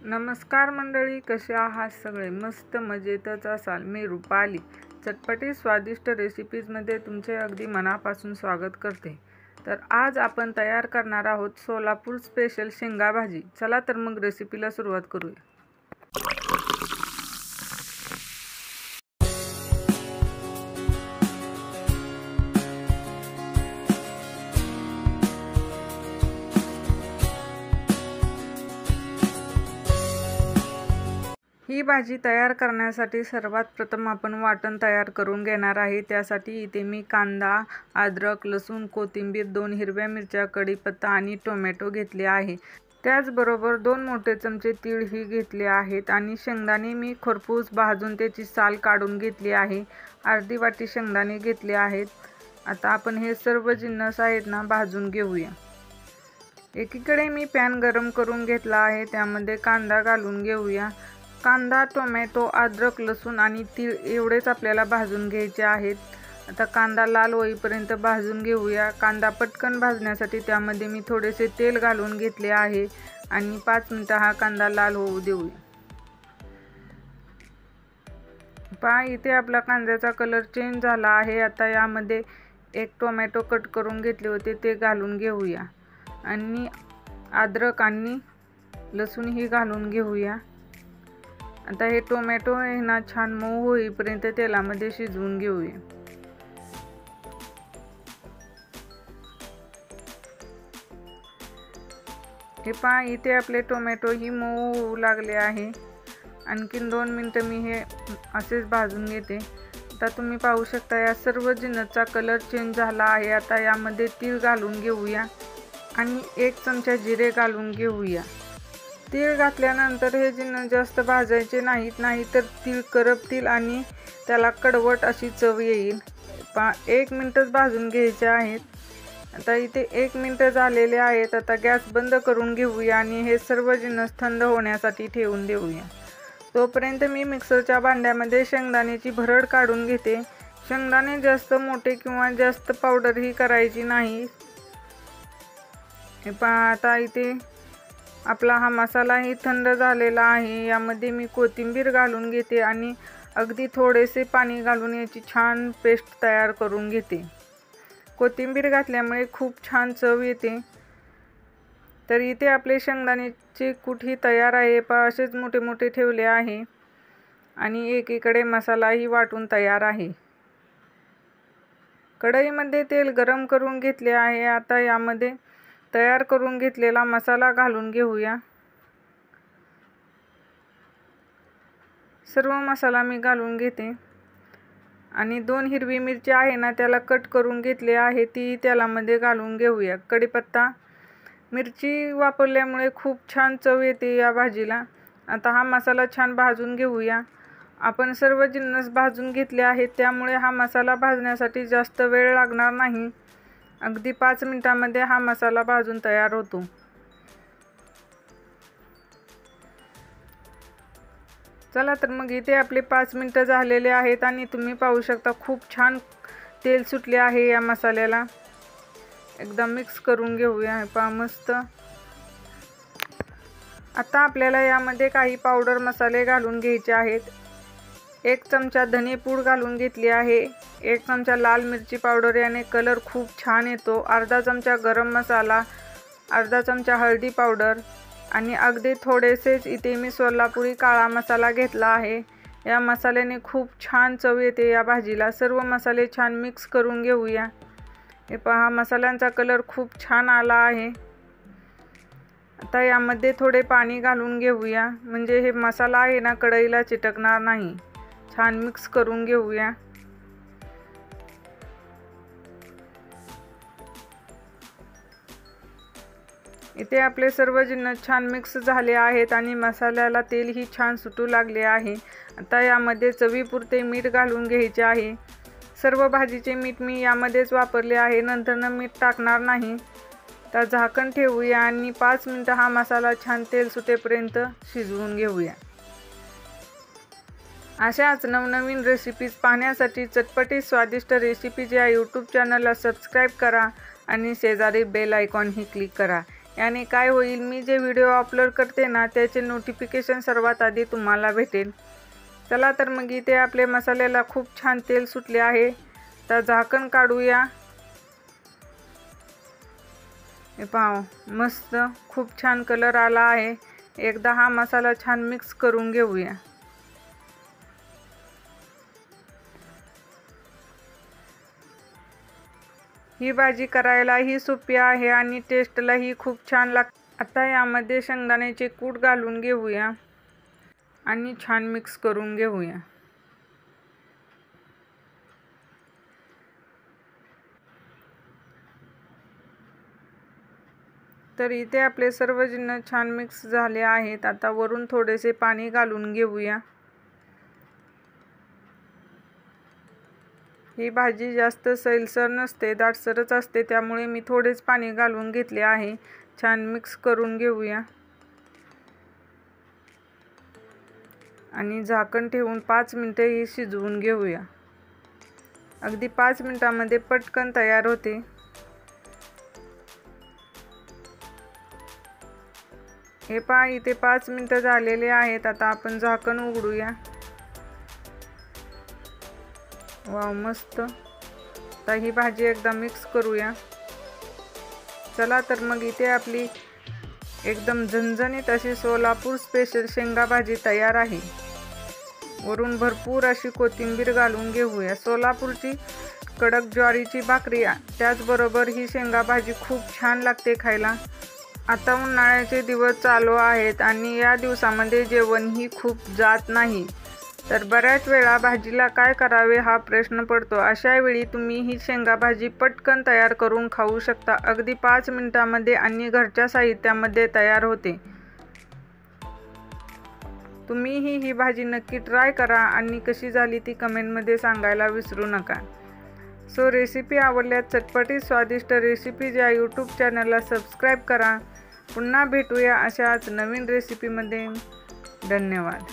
नमस्कार मंडळी, कसे आहात सगळे? मस्त मजेतच असाल। मी रुपाली चटपटी स्वादिष्ट रेसिपीजमध्ये तुमचे अगदी मनापासून स्वागत करते। तर आज आपण तयार करणार आहोत सोलापूर स्पेशल शेंगा भाजी। चला तर मग रेसिपीला सुरुवात करूया। ही भाजी तयार करण्यासाठी सर्वात प्रथम आपण वाटण तयार करून घेणार आहे। त्यासाठी इथे मी कांदा, अद्रक, लसूण, कोथिंबीर, 2 हिरव्या मिरच्या, कढीपत्ता आणि टोमॅटो घेतले आहे। त्याचबरोबर 2 मोठे चमचे तीळ ही घेतले आहेत आणि शेंगदाणे मी खरपूस भाजून त्याची साल काढून घेतली आहे। अर्धी वाटी शेंगदाणे घेतले आहेत। आता आपण हे सर्व जिन्नस आहेत ना भाजून घेऊया। एकीकडे मी पॅन गरम करून घेतला आहे, त्यामध्ये कांदा घालून घेऊया। कांदा, टोमॅटो, अद्रक, लसूण आणि तीळ एवढेच आपल्याला भाजून घ्यायचे आहेत। आता कांदा लाल होईपर्यंत भाजून घेऊया। कांदा पटकन भाजण्यासाठी त्यामध्ये मी थोडेसे तेल घालून घेतले आहे आणि 5 मिनिटं हा कांदा लाल होऊ देऊया। पहा, इथे आपला कांद्याचा कलर चेंज झाला आहे। आता यामध्ये 1 टोमॅटो कट करून घेतले होते ते घालून घेऊया आणि अद्रक आणि लसूण ही घालून घेऊया। आता हे टोमॅटो आहे ना छान मऊ होईपर्यंत तेलामध्ये शिजवून घेऊया। हे पहा, इथे आपले टोमॅटो ही मऊ होऊ लागले आहे। आणखीन 2 मिनिटं मी हे असेच भाजून घेते। आता तुम्ही पाहू शकता या सर्व जिन्नसचा कलर चेंज झाला आहे। आता यामध्ये तीळ घालून घेऊया आणि 1 चमचा जिरे घालून घेऊया। तीळ घातल्यानंतर हे जिन्नस जास्त भाजायचे नाहीतर तीळ करपतील आणि त्याला कडवट अशी चव येईल। 1 मिनिटच भाजून घ्यायचे आहेत। आता इथे 1 मिनिट झालेले आहेत। आता गॅस बंद करून घेऊया आणि हे सर्व जिन्नस थंड होण्यासाठी ठेवून देऊया। तोपर्यंत मी मिक्सरच्या भांड्यामध्ये शेंगदाण्याची भरड काढून घेते। शेंगदाणे जास्त मोठे किंवा जास्त पावडर ही करायची नाही। हे पहा, आता इथे आपला हा मसालाही थंड झालेला आहे। यामध्ये मी कोथिंबीर घालून घेते आणि अगदी थोडेसे पाणी घालून याची छान पेस्ट तयार करून घेते। कोथिंबीर घातल्यामुळे खूप छान चव येते। तर इथे आपले शेंगदाण्याचे कूटही तयार आहे। पहा, असेच मोठे मोठे ठेवले आहे आणि एकीकडे मसालाही वाटून तयार आहे। कढईमध्ये तेल गरम करून घेतले आहे। आता यामध्ये तयार करून घेतलेला मसाला घालून घेऊया। सर्व मसाला मी घालून घेते आणि 2 हिरवी मिरची आहे ना त्याला कट करून घेतले आहे, ती तेलामध्ये घालून घेऊया। कढीपत्ता, मिरची वापरल्यामुळे खूप छान चव येते या भाजीला। आता हा मसाला छान भाजून घेऊया। आपण सर्व जिन्नस भाजून घेतले आहेत, त्यामुळे हा मसाला भाजण्यासाठी जास्त वेळ लागणार नाही। अगदी 5 मिनिटांमध्ये हा मसाला भाजून तयार होतो। चला तर मग इथे आपले 5 मिनिटं झालेले आहेत आणि तुम्ही पाहू शकता खूप छान तेल सुटले आहे या मसाल्याला। एकदम मिक्स करून घेऊया। पहा, मस्त। आता आपल्याला यामध्ये काही पावडर मसाले घालून घ्यायचे आहेत। 1 चमचा धनेपूड घालून घेतली आहे। 1 चमचा लाल मिरची पावडर, याने कलर खूप छान येतो। अर्धा चमचा गरम मसाला, अर्धा चमचा हळदी पावडर आणि अगदी थोडेसेच इथे मी सोलापुरी काळा मसाला घेतला आहे। या मसाल्याने खूप छान चव येते या भाजीला। सर्व मसाले छान मिक्स करून घेऊया। हे पहा, मसाल्यांचा कलर खूप छान आला आहे। आता यामध्ये थोडे पाणी घालून घेऊया, म्हणजे हे मसाला आहे ना कढईला चिटकणार नाही। छान मिक्स करून घेऊया। इथे आपले सर्व जिन्नस छान मिक्स झाले आहेत आणि मसाल्याला तेलही छान सुटू लागले आहे। आता यामध्ये चवीपुरते मीठ घालून घ्यायचे आहे। सर्व भाजीचे मीठ मी यामध्येच वापरले आहे, नंतर मीठ टाकणार नाही। आता झाकण ठेवूया आणि 5 मिनिटं हा मसाला छान तेल सुटेपर्यंत शिजवून घेऊया। अशाच नवनवीन रेसिपीज पाहण्यासाठी चटपटी स्वादिष्ट रेसिपीज या यूट्यूब चॅनलला सबस्क्राईब करा आणि शेजारी बेल आयकॉन ही क्लिक करा। याने काय होईल, मी जे व्हिडिओ अपलोड करते ना त्याचे नोटिफिकेशन सर्वात आधी तुम्हाला भेटेल। चला तर मग इथे आपले मसाल्याला खूप छान तेल सुटले आहे। तर झाकण काढूया। हे पहा, मस्त खूप छान कलर आला आहे। एकदा हा मसाला छान मिक्स करून घेऊया। ही भाजी करायलाही सोपी आहे आणि टेस्टलाही खूप छान लागते। आता यामध्ये शेंगदाण्याचे कूट घालून घेऊया आणि छान मिक्स करून घेऊया। तर इथे आपले सर्व जिन्नस छान मिक्स झाले आहेत। आता वरून थोडेसे पाणी घालून घेऊया। ही भाजी जास्त सैलसर नसते, दाटसरच असते, त्यामुळे मी थोडेच पाणी घालून घेतले आहे। छान मिक्स करून घेऊया आणि झाकण ठेवून 5 मिनिटे ही शिजवून घेऊया। अगदी 5 मिनिटांमध्ये पटकन तयार होते। हे पहा, इथे 5 मिनिटं झालेले आहेत। आता आपण झाकण उघडूया। वाव, मस्त। आता ही भाजी एकदा मिक्स करूया। चला तर मग इथे आपली एकदम झणझणीत अशी सोलापूर स्पेशल शेंगा भाजी तयार आहे। वरून भरपूर अशी कोथिंबीर घालून घेऊया। सोलापूरची कडक ज्वारीची भाकरी त्याचबरोबर ही शेंगा भाजी खूप छान लागते खायला। आता उन्हाळ्याचे दिवस चालू आहेत आणि या दिवसामध्ये जेवणही खूप जात नाही, तर बऱ्याच वेळा भाजीला काय करावे हा प्रश्न पडतो। अशा वेळी तुम्ही ही शेंगा भाजी पटकन तयार करून खाऊ शकता। अगदी 5 मिनिटांमध्ये आणि घरच्या साहित्यामध्ये तयार होते। तुम्हीही ही भाजी नक्की ट्राय करा आणि कशी झाली ती कमेंटमध्ये सांगायला विसरू नका। सो रेसिपी आवडल्यास चटपटीत स्वादिष्ट रेसिपीज या यूट्यूब चॅनलला सबस्क्राईब करा। पुन्हा भेटूया अशाच नवीन रेसिपीमध्ये। धन्यवाद।